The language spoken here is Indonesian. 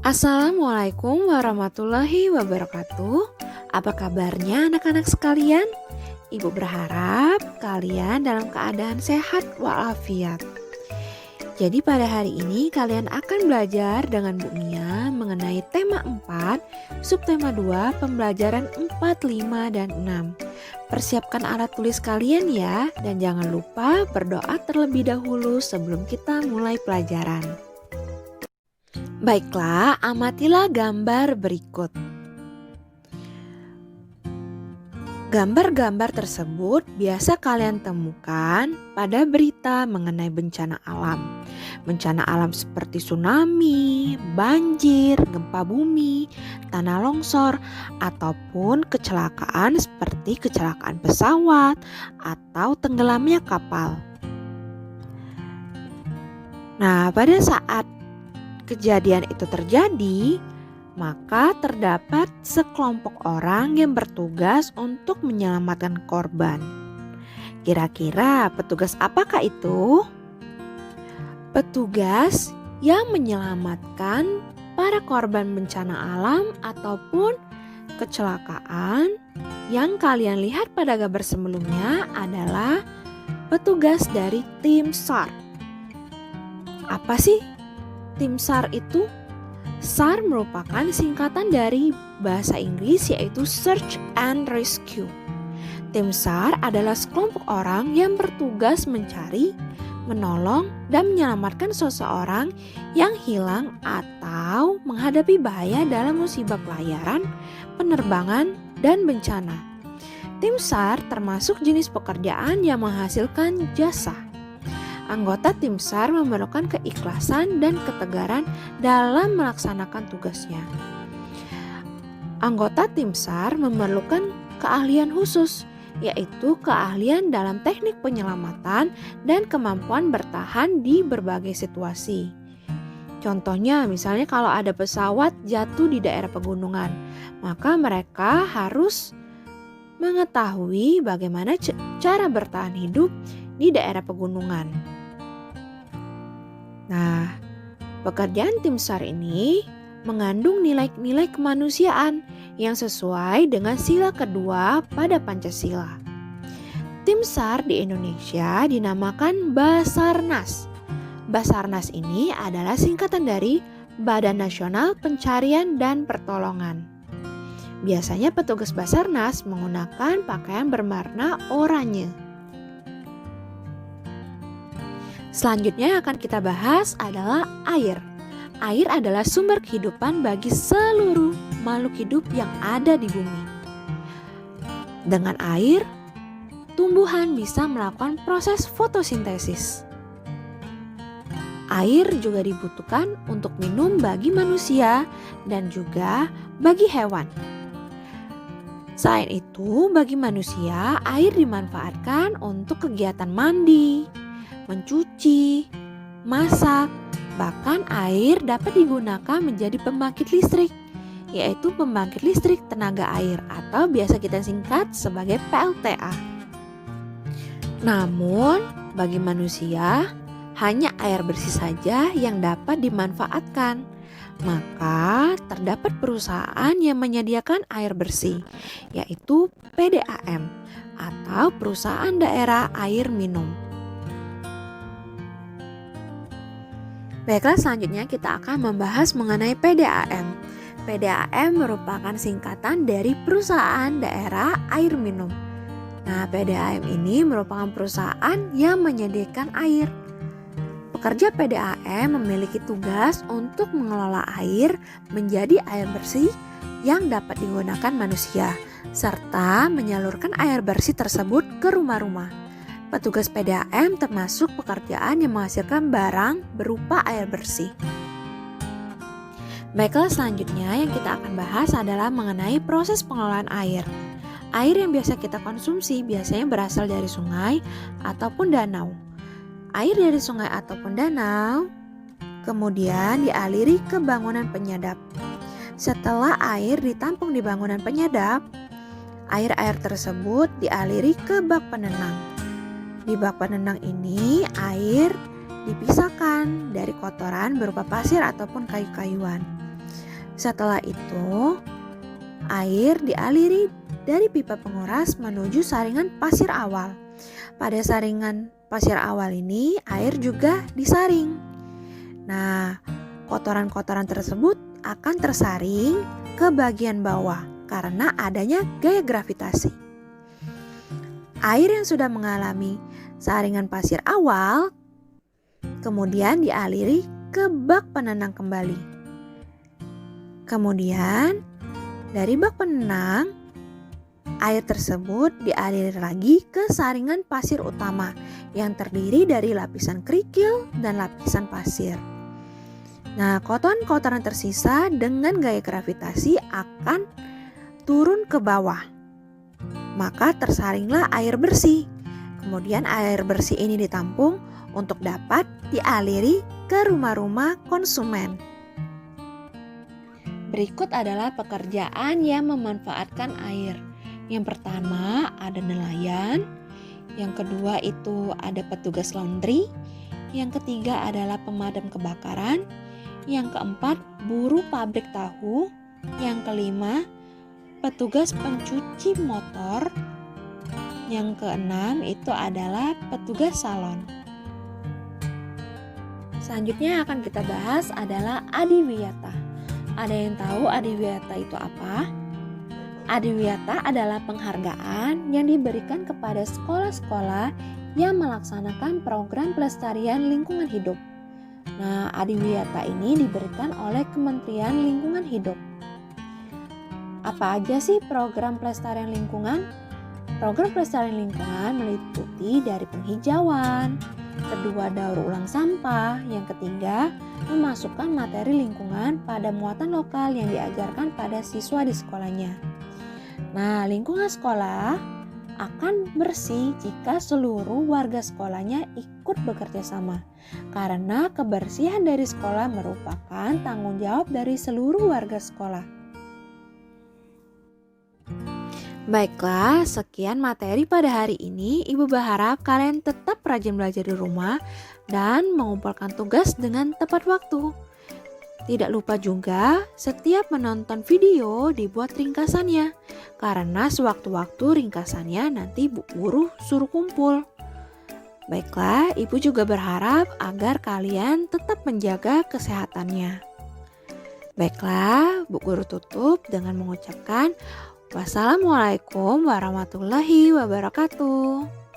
Assalamualaikum warahmatullahi wabarakatuh. Apa kabarnya anak-anak sekalian? Ibu berharap kalian dalam keadaan sehat walafiat. Jadi pada hari ini kalian akan belajar dengan Bu Mia mengenai tema 4, subtema 2, pembelajaran 4, 5, dan 6. Persiapkan alat tulis kalian ya, dan jangan lupa berdoa terlebih dahulu sebelum kita mulai pelajaran. Baiklah, amatilah gambar berikut. Gambar-gambar tersebut biasa kalian temukan pada berita mengenai bencana alam. Bencana alam seperti tsunami, banjir, gempa bumi, tanah longsor, ataupun kecelakaan seperti kecelakaan pesawat atau tenggelamnya kapal. Nah, pada saat kejadian itu terjadi, maka terdapat sekelompok orang yang bertugas untuk menyelamatkan korban. Kira-kira petugas apakah itu? Petugas yang menyelamatkan para korban bencana alam ataupun kecelakaan yang kalian lihat pada gambar sebelumnya adalah petugas dari tim SAR. Apa sih tim SAR itu? SAR merupakan singkatan dari bahasa Inggris yaitu Search and Rescue. Tim SAR adalah sekelompok orang yang bertugas mencari, menolong, dan menyelamatkan seseorang yang hilang atau menghadapi bahaya dalam musibah pelayaran, penerbangan, dan bencana. Tim SAR termasuk jenis pekerjaan yang menghasilkan jasa. Anggota tim SAR memerlukan keikhlasan dan ketegaran dalam melaksanakan tugasnya. Anggota tim SAR memerlukan keahlian khusus, yaitu keahlian dalam teknik penyelamatan dan kemampuan bertahan di berbagai situasi. Contohnya, misalnya kalau ada pesawat jatuh di daerah pegunungan, maka mereka harus mengetahui bagaimana cara bertahan hidup di daerah pegunungan. Nah, pekerjaan tim SAR ini mengandung nilai-nilai kemanusiaan yang sesuai dengan sila kedua pada Pancasila. Tim SAR di Indonesia dinamakan Basarnas. Basarnas ini adalah singkatan dari Badan Nasional Pencarian dan Pertolongan. Biasanya petugas Basarnas menggunakan pakaian berwarna oranye. Selanjutnya yang akan kita bahas adalah air. Air adalah sumber kehidupan bagi seluruh makhluk hidup yang ada di bumi. Dengan air, tumbuhan bisa melakukan proses fotosintesis. Air juga dibutuhkan untuk minum bagi manusia dan juga bagi hewan. Selain itu, bagi manusia, air dimanfaatkan untuk kegiatan mandi, mencuci, masak, bahkan air dapat digunakan menjadi pembangkit listrik, yaitu pembangkit listrik tenaga air atau biasa kita singkat sebagai PLTA. Namun, bagi manusia, hanya air bersih saja yang dapat dimanfaatkan. Maka, terdapat perusahaan yang menyediakan air bersih, yaitu PDAM atau Perusahaan Daerah Air Minum. Baiklah, selanjutnya kita akan membahas mengenai PDAM. PDAM merupakan singkatan dari Perusahaan Daerah Air Minum. Nah, PDAM ini merupakan perusahaan yang menyediakan air. Pekerja PDAM memiliki tugas untuk mengelola air menjadi air bersih yang dapat digunakan manusia, serta menyalurkan air bersih tersebut ke rumah-rumah. Petugas PDAM termasuk pekerjaan yang menghasilkan barang berupa air bersih. Baiklah, selanjutnya yang kita akan bahas adalah mengenai proses pengelolaan air. Air yang biasa kita konsumsi biasanya berasal dari sungai ataupun danau. Air dari sungai ataupun danau kemudian dialiri ke bangunan penyedap. Setelah air ditampung di bangunan penyedap, air-air tersebut dialiri ke bak penenang. Di bak penenang ini air dipisahkan dari kotoran berupa pasir ataupun kayu-kayuan. Setelah itu, air dialiri dari pipa penguras menuju saringan pasir awal. Pada saringan pasir awal ini, air juga disaring. Nah, kotoran-kotoran tersebut akan tersaring ke bagian bawah karena adanya gaya gravitasi. Air yang sudah mengalami saringan pasir awal kemudian dialiri ke bak penenang kembali. Kemudian dari bak penenang, air tersebut dialiri lagi ke saringan pasir utama yang terdiri dari lapisan kerikil dan lapisan pasir. Nah, kotoran-kotoran tersisa dengan gaya gravitasi akan turun ke bawah. Maka tersaringlah air bersih. Kemudian air bersih ini ditampung untuk dapat dialiri ke rumah-rumah konsumen. Berikut adalah pekerjaan yang memanfaatkan air. Yang pertama ada nelayan, yang kedua itu ada petugas laundry, yang ketiga adalah pemadam kebakaran, yang keempat buruh pabrik tahu, yang kelima petugas pencuci motor, yang keenam itu adalah petugas salon. Selanjutnya akan kita bahas adalah adiwiyata. Ada yang tahu adiwiyata itu apa? Adiwiyata adalah penghargaan yang diberikan kepada sekolah-sekolah yang melaksanakan program pelestarian lingkungan hidup. Nah, adiwiyata ini diberikan oleh Kementerian Lingkungan Hidup. Apa aja sih program pelestarian lingkungan? Program pelestarian lingkungan meliputi dari penghijauan, kedua daur ulang sampah, yang ketiga memasukkan materi lingkungan pada muatan lokal yang diajarkan pada siswa di sekolahnya. Nah, lingkungan sekolah akan bersih jika seluruh warga sekolahnya ikut bekerja sama, karena kebersihan dari sekolah merupakan tanggung jawab dari seluruh warga sekolah. Baiklah, sekian materi pada hari ini. Ibu berharap kalian tetap rajin belajar di rumah dan mengumpulkan tugas dengan tepat waktu. Tidak lupa juga setiap menonton video dibuat ringkasannya, karena sewaktu-waktu ringkasannya nanti Bu Guru suruh kumpul. Baiklah, Ibu juga berharap agar kalian tetap menjaga kesehatannya. Baiklah, Bu Guru tutup dengan mengucapkan wassalamualaikum warahmatullahi wabarakatuh.